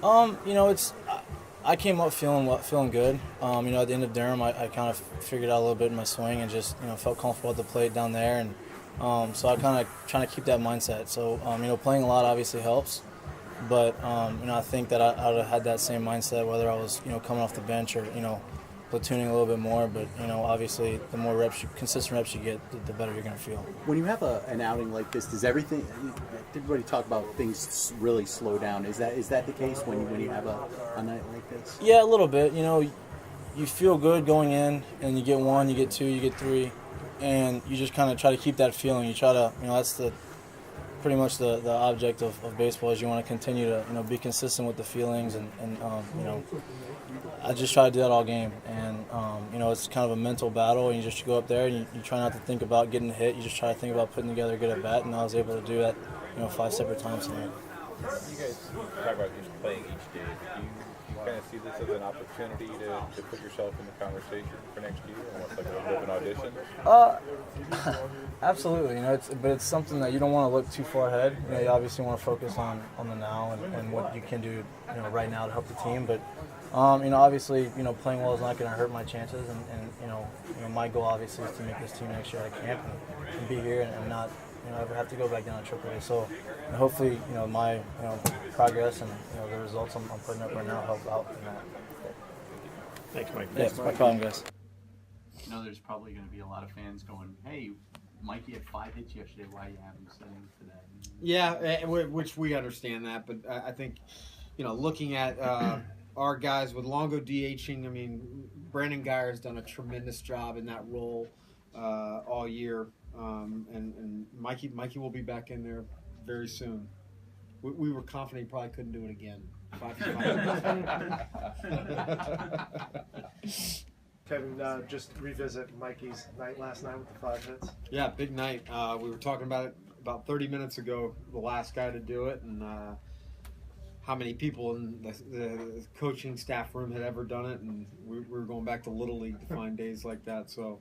I came up feeling good. At the end of Durham, I kind of figured out a little bit in my swing and just felt comfortable at the plate down there, and so I kind of trying to keep that mindset. So playing a lot obviously helps, but I think that I would have had that same mindset whether I was coming off the bench or platooning a little bit more. But obviously the more consistent reps you get, the better you're going to feel. When you have an outing like this, does everybody talk about things really slow down? Is that the case when you have a night like this? Yeah, a little bit. You feel good going in, and you get one, you get two, you get three, and you just kind of try to keep that feeling. You try to, that's pretty much the object of baseball is you want to continue to, be consistent with the feelings, and I just try to do that all game, and it's kind of a mental battle, and you just go up there and you try not to think about getting hit. You just try to think about putting together a good at bat, and I was able to do that, 5 separate times tonight. You guys talk about just playing each day. Do you kind of see this as an opportunity to put yourself in the conversation for next year, almost like a little bit of an audition? Absolutely. But it's something that you don't want to look too far ahead. You obviously want to focus on the now and what you can do, right now to help the team. But obviously, playing well is not going to hurt my chances, and my goal obviously is to make this team next year at camp and be here and not ever have to go back down to AAA. So hopefully, my progress and the results I'm putting up right now help out in that. Thanks, Mike. Yeah, no problem, guys. There's probably going to be a lot of fans going, "Hey, Mikey had 5 hits yesterday. Why you haven't sent him today?" Yeah, which we understand that, but I think, looking at our guys with Longo DHing, I mean, Brandon Geyer has done a tremendous job in that role all year, and Mikey will be back in there very soon. We were confident he probably couldn't do it again. Kevin, just revisit Mikey's night last night with the 5 hits. Yeah, big night. We were talking about it about 30 minutes ago, the last guy to do it, and how many people in the coaching staff room had ever done it, and we were going back to Little League to find days like that. So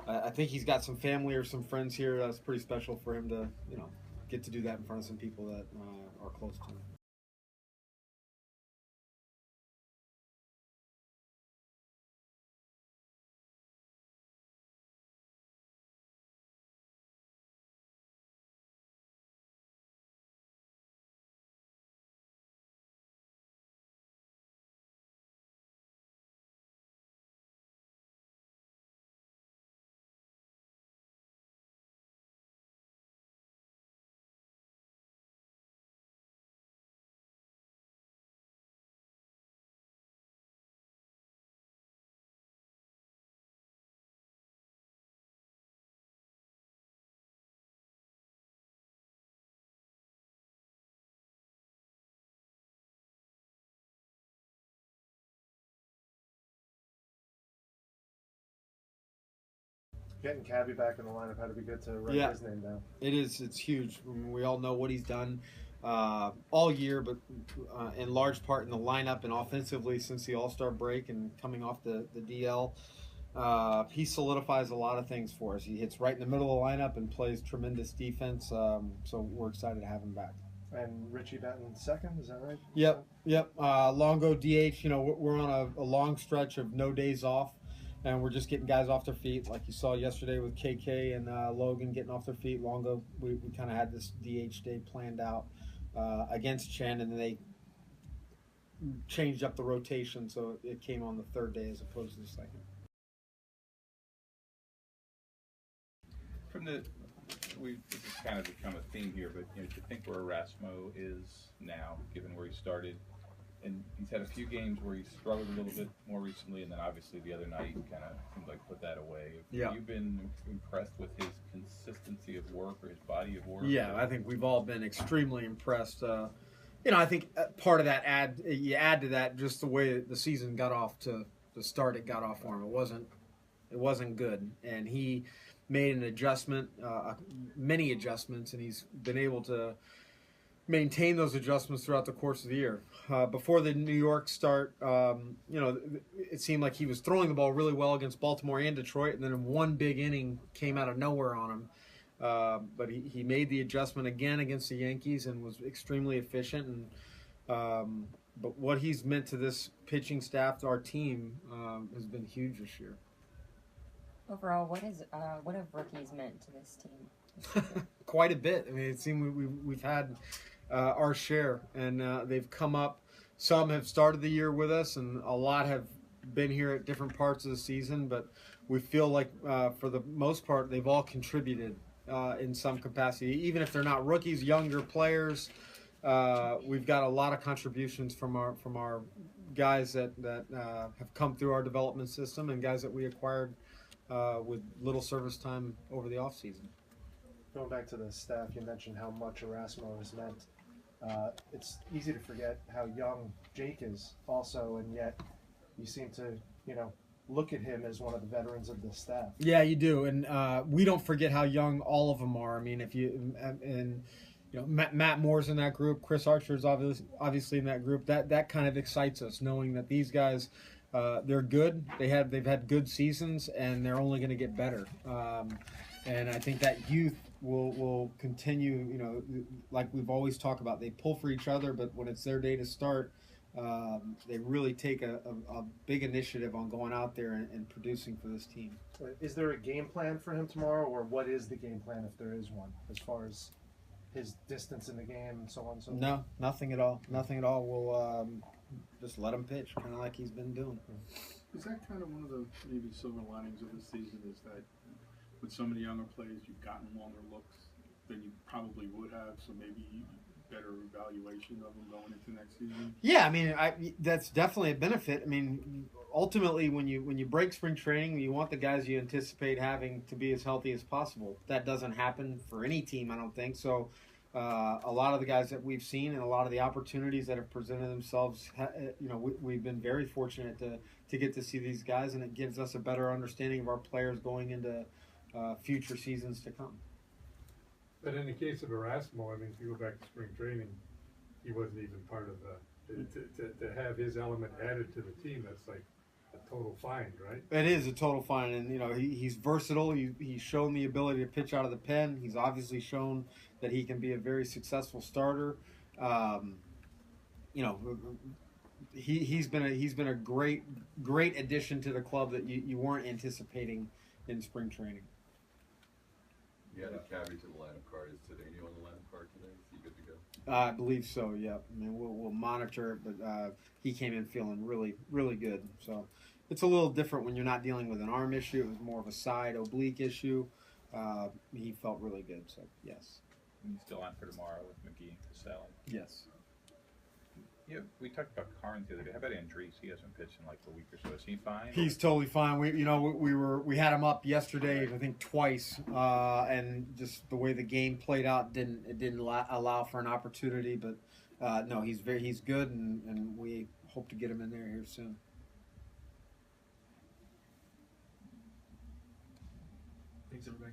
I think he's got some family or some friends here. That's pretty special for him to, get to do that in front of some people that are close to him. Getting Cabby back in the lineup had to be good to write his name down. It is. It's huge. I mean, we all know what he's done all year, but in large part in the lineup and offensively since the All-Star break and coming off the DL. He solidifies a lot of things for us. He hits right in the middle of the lineup and plays tremendous defense. So we're excited to have him back. And Richie batting second, is that right? Yep. Longo DH. We're on a long stretch of no days off. And we're just getting guys off their feet, like you saw yesterday with KK and Logan getting off their feet. Longo, we kind of had this DH day planned out against Chen, and then they changed up the rotation, so it came on the third day as opposed to the second. This has kind of become a theme here, but to think where Erasmo is now, given where he started. And he's had a few games where he's struggled a little bit more recently, and then obviously the other night kind of seemed like put that away. Have you been impressed with his consistency of work or his body of work? Yeah, I think we've all been extremely impressed. I think part of that add to that just the way the season got off to the start it got off for him. It wasn't good, and he made an adjustment, many adjustments, and he's been able to maintain those adjustments throughout the course of the year. Before the New York start, it seemed like he was throwing the ball really well against Baltimore and Detroit, and then one big inning came out of nowhere on him. But he made the adjustment again against the Yankees and was extremely efficient. And But what he's meant to this pitching staff, to our team, has been huge this year. Overall, what have rookies meant to this team? Quite a bit. I mean, it seems we've had our share, and they've come up. Some have started the year with us, and a lot have been here at different parts of the season. But we feel like, for the most part, they've all contributed in some capacity, even if they're not rookies, younger players. We've got a lot of contributions from our guys that have come through our development system, and guys that we acquired with little service time over the offseason. Going back to the staff, you mentioned how much Erasmo has meant. It's easy to forget how young Jake is also, and yet you seem to, look at him as one of the veterans of the staff. Yeah, you do, and we don't forget how young all of them are. I mean, Matt Moore's in that group, Chris Archer's obviously in that group. That kind of excites us, knowing that these guys, they're good. They've had good seasons, and they're only going to get better. And I think that youth will continue. Like we've always talked about, they pull for each other, but when it's their day to start, they really take a big initiative on going out there and producing for this team. Is there a game plan for him tomorrow, or what is the game plan if there is one, as far as his distance in the game and so on and so forth? No, nothing at all. Nothing at all. We'll just let him pitch, kind of like he's been doing. Is that kind of one of the maybe silver linings of the season, is that with so many younger players, you've gotten longer looks than you probably would have, so maybe better evaluation of them going into next season? Yeah, I mean, that's definitely a benefit. I mean, ultimately, when you break spring training, you want the guys you anticipate having to be as healthy as possible. That doesn't happen for any team, I don't think. So a lot of the guys that we've seen and a lot of the opportunities that have presented themselves, we've been very fortunate to get to see these guys, and it gives us a better understanding of our players going into future seasons to come. But in the case of Erasmo, I mean, if you go back to spring training, he wasn't even part of to have his element added to the team. That's like a total find, right? It is a total find, and he's versatile. He's shown the ability to pitch out of the pen. He's obviously shown that he can be a very successful starter. He's been a great addition to the club that you weren't anticipating in spring training. You had a cabbie to the lineup card. Is today on the lineup card today? Is he good to go? I believe so. Yeah. I mean, we'll monitor it, but he came in feeling really, really good. So it's a little different when you're not dealing with an arm issue. It was more of a side oblique issue. He felt really good. So yes. And he's still on for tomorrow with Mikie Mahtook. Yes. Yeah, we talked about Carnes the other day. How about Andres? He hasn't pitched in like a week or so. Is he fine? He's totally fine. We had him up yesterday, I think twice, and just the way the game played out didn't allow for an opportunity. But no, he's good, and we hope to get him in there here soon. Thanks, everybody.